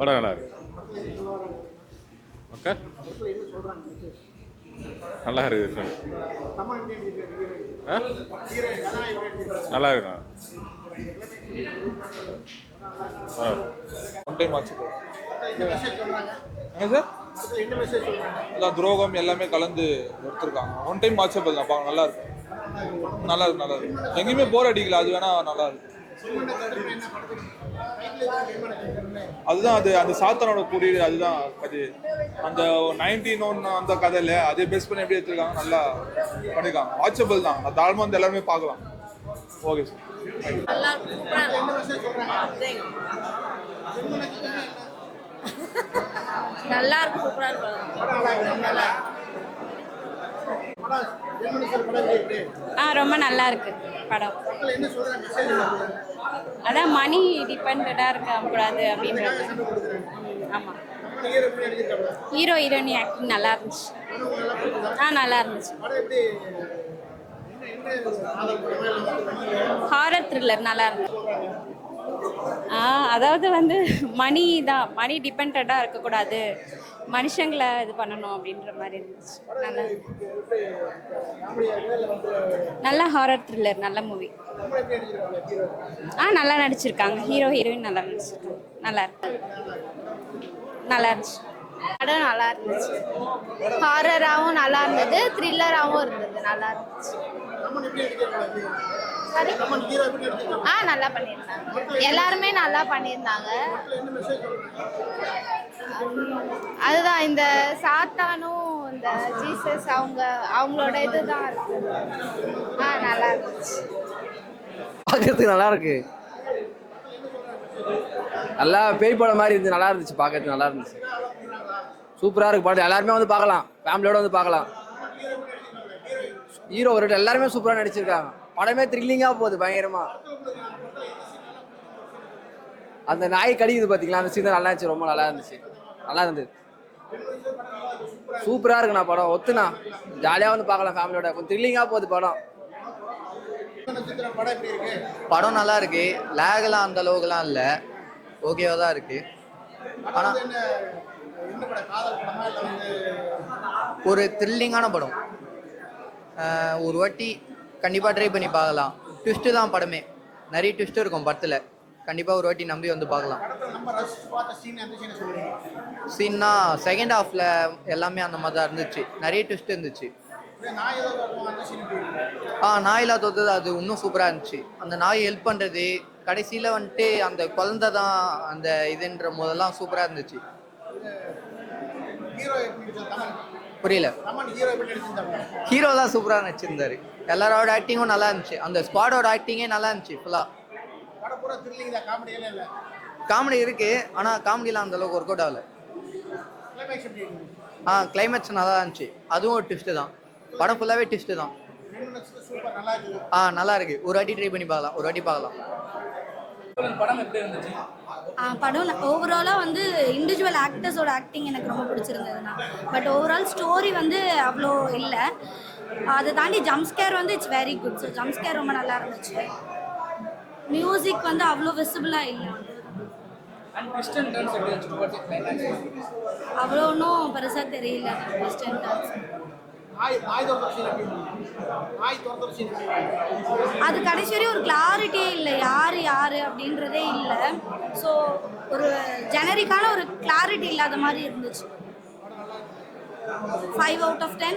படம் நல்லா இருக்கு. ஓகே, நல்லா இருக்குது. நல்லா இருக்கு. ஒன் டைம் ஆச்சு சார். எல்லாம் துரோகம் எல்லாமே கலந்து எடுத்துருக்காங்க. ஒன் டைம் வாட்சபிள் தான், பார்க்க நல்லா இருக்கு. நல்லா இருக்கு, நல்லா இருக்கு. எங்கேயுமே போர் அடிக்கல, அது வேணா நல்லா இருக்கு. அதுதான் அது அந்த சாத்தனோட குறியீடு. அதுதான் அது அந்த 19 அந்த கதையில அதே பேஸ் பண்ணி எப்படி எடுத்துருக்காங்க, நல்லா பண்ணிருக்காங்க. வாட்சபிள் தான், தாழ்மா வந்து எல்லாருமே பார்க்கலாம். Okay sir. நல்லா இருக்கு, சூப்பரா இருக்கு. ரொம்ப நல்லா இருக்கு படம். அதான் மணி டிபெண்டா இருக்க கூடாது அப்படின்றது. ஆமா, ஹீரோ ஹீரோயினி ஆக்டிங் நல்லா இருந்துச்சு. நல்லா இருந்துச்சு. ஹாரர் த்ரில்லர் நல்லா இருந்துச்சு. அதாவது வந்து மணி தான், மணி டிபெண்டா இருக்கக்கூடாது, மனுஷங்களை இது பண்ணணும் அப்படின்ற மாதிரி இருந்துச்சு. நல்ல ஹாரர் த்ரில்லர், நல்ல மூவி. நல்லா நடிச்சிருக்காங்க, ஹீரோ ஹீரோயின் நல்லா நடிச்சிருக்காங்க. நல்லா இருக்கு, நல்லா இருந்துச்சு. படம் நல்லா இருந்துச்சு. ஹாரராகவும் நல்லா இருந்தது, த்ரில்லராகவும் இருந்தது. நல்லா இருந்துச்சு. நல்லா பண்ணியிருந்தாங்க. எல்லாருமே நல்லா பண்ணியிருந்தாங்க. அதுதான் இந்த சாத்தானும் இந்த ஜீசஸ் அவங்களோட இதுதான் இருக்கு. நல்லா இருந்துச்சு. பார்க்கறதுக்கு நல்லா இருக்கு. நல்லா பேய் படம் மாதிரி இருந்துச்சு. நல்லா இருந்துச்சு, பார்க்கறதுக்கு நல்லா இருந்துச்சு. சூப்பராக இருக்கு படம். எல்லாருமே வந்து பார்க்கலாம், ஃபேமிலியோட வந்து பார்க்கலாம். ஹீரோ ஒரு எல்லாருமே சூப்பராக நடிச்சிருக்காங்க. படமே த்ரில்லிங்காக போகுது பயங்கரமா. அந்த நாய் கடிக்குது பார்த்தீங்களா, அந்த சீன் நல்லா இருந்துச்சு. ரொம்ப நல்லா இருந்துச்சு, நல்லா இருந்தது. சூப்பராக இருக்குண்ணா படம். ஒத்துண்ணா, ஜாலியாக வந்து பார்க்கலாம் ஃபேமிலியோட. கொஞ்சம் த்ரில்லிங்காக போகுது படம். படம் நல்லா இருக்கு. லேகெல்லாம் அந்த அளவுக்குலாம் இல்லை, ஓகேவா தான் இருக்கு. ஆனால் ஒரு த்ரில்லிங்கான படம். ஒரு வாட்டி கண்டிப்பாக ட்ரை பண்ணி பார்க்கலாம். ட்விஸ்ட்டு தான் படமே, நிறைய ட்விஸ்ட்டு இருக்கும் படத்தில். கண்டிப்பாக ஒரு வாட்டி நம்பி வந்து பார்க்கலாம். சீன்னா செகண்ட் ஹாஃபில் எல்லாமே அந்த மாதிரி தான் இருந்துச்சு, நிறைய ட்விஸ்ட் இருந்துச்சு. நாயிலா தோத்தது அது இன்னும் சூப்பராக இருந்துச்சு. அந்த நாய் ஹெல்ப் பண்ணுறது, கடைசியில் வந்துட்டு அந்த குழந்தை தான் அந்த இதுன்ற போதெல்லாம் சூப்பராக இருந்துச்சு. புரியல. ஹீரோ தான் சூப்பராக நடிச்சிருந்தாரு. எல்லாரோட ஆக்டிங்கும் நல்லா இருந்துச்சு. அந்த ஸ்குவாடோட ஆக்டிங்கே நல்லா இருந்துச்சு ஃபுல்லாக. காமெடி இருக்கு, ஆனால் காமெடியெலாம் அந்த அளவுக்கு ஒர்க் அவுட் ஆகலை. கிளைமேக்ஸ் நல்லா இருந்துச்சு. அதுவும் ஒரு ட்விஸ்ட்டு தான். படம் ஃபுல்லாகவே ட்விஸ்ட்டு தான். நல்லா இருக்கு. ஒரு வாட்டி ட்ரை பண்ணி பார்க்கலாம், ஒரு வாட்டி பார்க்கலாம். படம் ஓவராலாக வந்து இண்டிவிஜுவல் ஆக்டர்ஸோட ஆக்டிங் எனக்கு ரொம்ப பிடிச்சிருந்ததுண்ணா. பட் ஓவரால் ஸ்டோரி வந்து அவ்வளோ இல்லை. அதை தாண்டி ஜம்ப்ஸ்கேர் வந்து இட்ஸ் வெரி குட். ஸோ ஜம்ப்ஸ்கேர் ரொம்ப நல்லா இருந்துச்சு. மியூசிக் வந்து அவ்வளோ விசிபிளாக இல்லை. அவ்வளோ ஒன்றும் பெருசாக தெரியல. அது கடைசி வரையும் ஒரு கிளாரிட்டியே இல்லை, யார் யார் அப்படின்றதே இல்லை. ஸோ ஒரு ஜெனரிக்கான ஒரு கிளாரிட்டி இல்லாத மாதிரி இருந்துச்சு. 5 out of 10.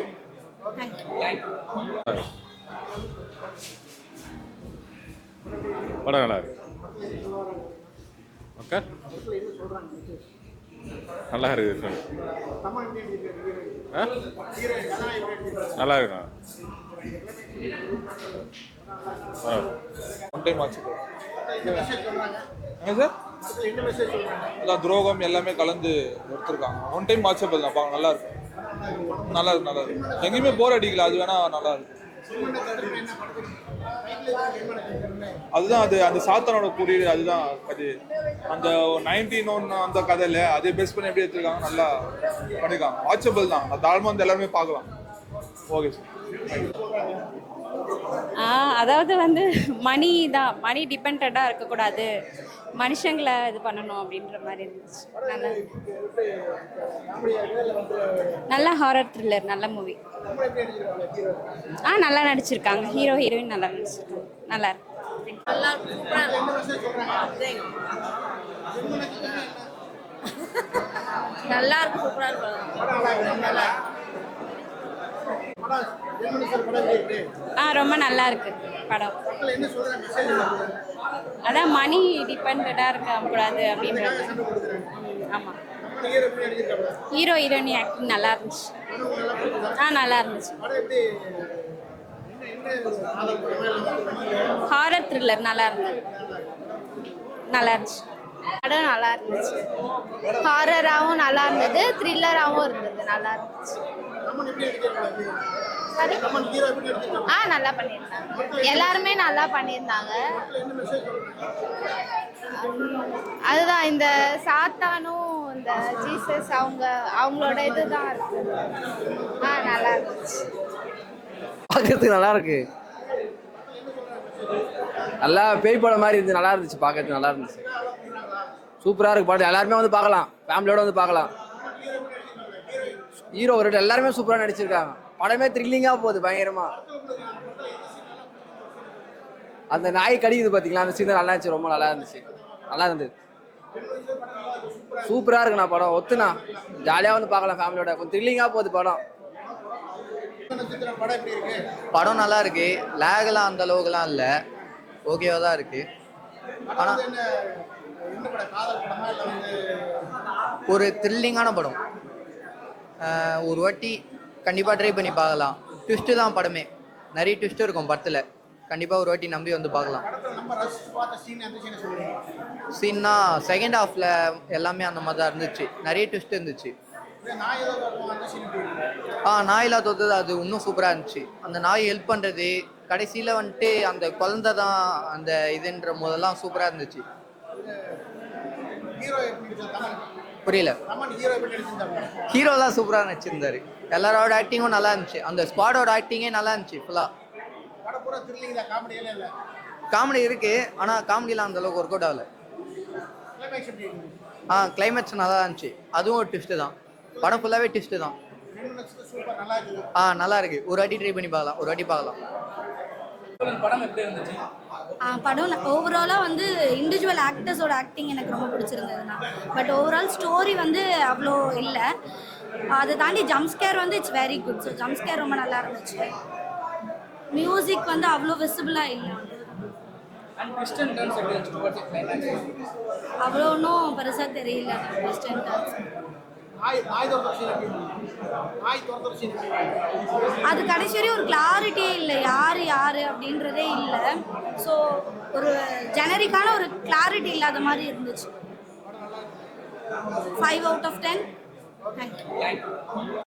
படம் நல்லா இருக்கு. ஓகே, நல்லா இருக்கு. நல்லா இருக்கு. ஒன் டைம் ஆச்சு சார். எல்லாம் துரோகம் எல்லாமே கலந்து எடுத்துருக்காங்க. ஒன் டைம் வாட்சபிள் தான், பார்க்க நல்லா இருக்கு. நல்லா இருக்கு, நல்லா இருக்கு. எங்கேயுமே போர் அடிக்கல, அது வேணா நல்லா இருக்கு. அதுதான் அது அந்த சாத்தனோட குறியீடு. அதுதான் அது அந்த 19 அந்த கதையில அதே பேஸ் பண்ணி எப்படி எடுத்துருக்காங்க, நல்லா பண்ணிருக்காங்க. வாட்சபிள் தான், தாழ்மா வந்து எல்லாருமே பார்க்கலாம். Okay sir. அதாவது வந்து மணி தான், மணி டிபெண்ட்டாக இருக்கக்கூடாது, மனுஷங்களை இது பண்ணணும் அப்படின்ற மாதிரி இருந்துச்சு. நல்லா நல்ல ஹாரர் த்ரில்லர், நல்ல மூவி. நல்லா நடிச்சிருக்காங்க, ஹீரோ ஹீரோயின் நல்லா நடிச்சிருக்காங்க, நல்லா இருக்கு. நல்லா சூப்பராக நல்லா இருக்கு, சூப்பராக இருக்கும். நல்லா ரொம்ப நல்லா இருக்கு படம். அதான் மணி டிபெண்டா இருக்கக்கூடாது அப்படின்றது. ஆமாம், ஹீரோ ஹீரோயினி ஆக்டிங் நல்லா இருந்துச்சு. நல்லா இருந்துச்சு. ஹாரர் த்ரில்லர் நல்லா இருந்தது, நல்லா இருந்துச்சு. படம் நல்லா இருந்துச்சு, ஹாரராகவும் நல்லா இருந்தது, த்ரில்லராகவும் இருந்தது, நல்லா இருந்துச்சு. நல்லா பண்ணியிருந்தாங்க, எல்லாருமே நல்லா பண்ணியிருந்தாங்க. அதுதான் இந்த சாத்தானும் இந்த ஜீசஸ் அவங்களோட இதுதான் இருக்கு. நல்லா இருந்துச்சு, பார்க்கறதுக்கு நல்லா இருக்கு. நல்லா பேய் படம் மாதிரி இருந்துச்சு, நல்லா இருந்துச்சு, பார்க்கறதுக்கு நல்லா இருந்துச்சு. சூப்பராக இருக்கு படம், எல்லாருமே வந்து பார்க்கலாம், ஃபேமிலியோட வந்து பார்க்கலாம். ஹீரோ ஒரு எல்லாருமே சூப்பராக நடிச்சிருக்காங்க. படமே த்ரில்லிங்காக போகுது பயங்கரமா. அந்த நாய் கடிக்குது பார்த்தீங்களா, அந்த சீன் நல்லா இருந்துச்சு, ரொம்ப நல்லா இருந்துச்சு, நல்லா இருந்தது. சூப்பராக இருக்குண்ணா படம், ஒத்துண்ணா, ஜாலியாக வந்து பார்க்கலாம் ஃபேமிலியோட. கொஞ்சம் த்ரில்லிங்காக போகுது படம். படம் நல்லா இருக்கு, லேகெல்லாம் அந்த அளவுக்குலாம் இல்லை, ஓகேவா தான் இருக்கு. ஆனால் ஒரு த்ரில்லிங்கான படம், ஒரு வாட்டி கண்டிப்பாக ட்ரை பண்ணி பார்க்கலாம். ட்விஸ்ட்டு தான் படமே, நிறைய ட்விஸ்ட்டு இருக்கும் படத்தில். கண்டிப்பாக ஒரு வாட்டி நம்பி வந்து பார்க்கலாம். சீன்னா செகண்ட் ஹாஃபில் எல்லாமே அந்த மாதிரி தான் இருந்துச்சு, நிறைய ட்விஸ்ட் இருந்துச்சு. நாயிலா தோத்தது அது இன்னும் சூப்பராக இருந்துச்சு. அந்த நாய் ஹெல்ப் பண்ணுறது, கடைசியில் வந்துட்டு அந்த குழந்தை தான் அந்த இதுன்ற போதெல்லாம் சூப்பராக இருந்துச்சு. புரியல, ஹீரோலாம் சூப்பராக நடிச்சிருந்தாரு, எல்லாரோட ஆக்டிங்கும் நல்லா இருந்துச்சு, அந்த ஸ்குவாடோட ஆக்டிங்கே நல்லா இருந்துச்சு ஃபுல்லாக. காமெடி இருக்கு, ஆனால் காமெடியெலாம் அந்த அளவுக்கு ஒர்க் அவுட் ஆகலை. கிளைமேக்ஸ் நல்லா இருந்துச்சு, அதுவும் ஒரு ட்விஸ்ட்டு தான். படம் ஃபுல்லாகவே ட்விஸ்ட்டு தான். நல்லா இருக்கு, ஒரு வாட்டி ட்ரை பண்ணி பார்க்கலாம், ஒரு வாட்டி பார்க்கலாம். படம் ஓவராலாக வந்து இண்டிவிஜுவல் ஆக்டர்ஸோட ஆக்டிங் எனக்கு ரொம்ப பிடிச்சிருந்ததுண்ணா. பட் ஓவரால் ஸ்டோரி வந்து அவ்வளோ இல்லை. அதை தாண்டி ஜம்ப்ஸ்கேர் வந்து இட்ஸ் வெரி குட். ஸோ ஜம்ப்ஸ்கேர் ரொம்ப நல்லா இருந்துச்சு. மியூசிக் வந்து அவ்வளோ விசிபிளாக இல்லை, அவ்வளோ ஒன்றும் பெருசாக தெரியல. ட்விஸ்ட் அண்ட் டர்ன்ஸ் அது கடைசி வரையும் ஒரு கிளாரிட்டியே இல்லை, யார் யார் அப்படின்றதே இல்லை. ஸோ ஒரு ஜெனரிக்கான ஒரு கிளாரிட்டி இல்லாத மாதிரி இருந்துச்சு. 5 out of 10. தேங்க்யூ.